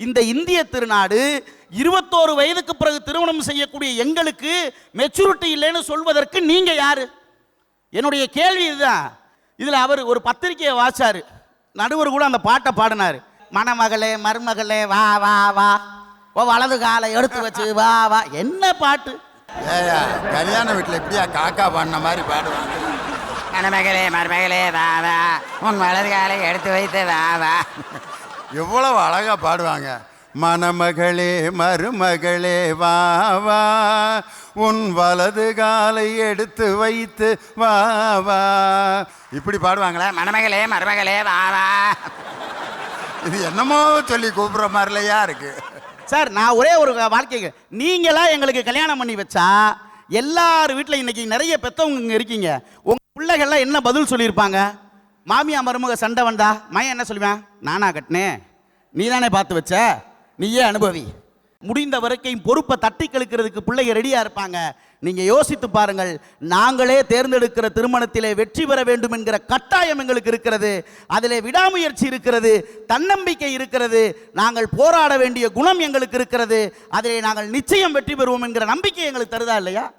இந்த இந்திய திருநாடு 21 வயதுக்கு பிறகு திருமணம் செய்யக்கூடிய எங்களுக்கு மெச்சூரிட்டி இல்லைன்னு சொல்வதற்கு நீங்க யாரு? என்னுடைய கேள்வி இதுதான். இதுல அவர் ஒரு பத்திரிகையை வாச்சாரு, நடுவர் கூட அந்த பாட்டை பாடினாரு. மணமகளே மருமகளே வா வா வா, வலது காலை எடுத்து வச்சு வா வா. என்ன பாட்டு? ஏயா கல்யாண வீட்டில் இப்படியா காக்கா பாடின மாதிரி பாடுவாங்க? மணமகளே மருமகளே வா வா, உன் வலது காலை எடுத்து வைத்து வா வா. எவ்வளவு அழகா பாடுவாங்க. மணமகளே மருமகளே வா வா, உன் வலது காலை எடுத்து வைத்து வா வா. இப்படி பாடுவாங்களா? மணமகளே மருமகளே வா வா. இது என்னமோ சொல்லி கூப்பிடுற மாதிரிலையா இருக்கு. சார், நான் ஒரே ஒரு வாழ்க்கைக்கு, நீங்களா எங்களுக்கு கல்யாணம் பண்ணி வச்சா எல்லார் வீட்டில் இன்னைக்கு நிறைய பெற்றவங்க இங்கே இருக்கீங்க, உங்க பிள்ளைகள்லாம் என்ன பதில் சொல்லியிருப்பாங்க? மாமியா மருமக சண்டை வந்தா மையன் என்ன சொல்லுவேன்? நானா கட்டினேன், நீ தானே பார்த்து வச்ச, நீயே அனுபவி. முடிந்த வரைக்கும் பொறுப்பை தட்டி கழிக்கிறதுக்கு பிள்ளைங்க ரெடியாக இருப்பாங்க. நீங்கள் யோசித்து பாருங்கள், நாங்களே தேர்ந்தெடுக்கிற திருமணத்திலே வெற்றி பெற வேண்டும் என்கிற கட்டாயம் எங்களுக்கு இருக்கிறது. அதிலே விடாமுயற்சி இருக்கிறது, தன்னம்பிக்கை இருக்கிறது, நாங்கள் போராட வேண்டிய குணம் எங்களுக்கு இருக்கிறது. அதிலே நாங்கள் நிச்சயம் வெற்றி பெறுவோம் என்கிற நம்பிக்கை எங்களுக்கு தருதா இல்லையா?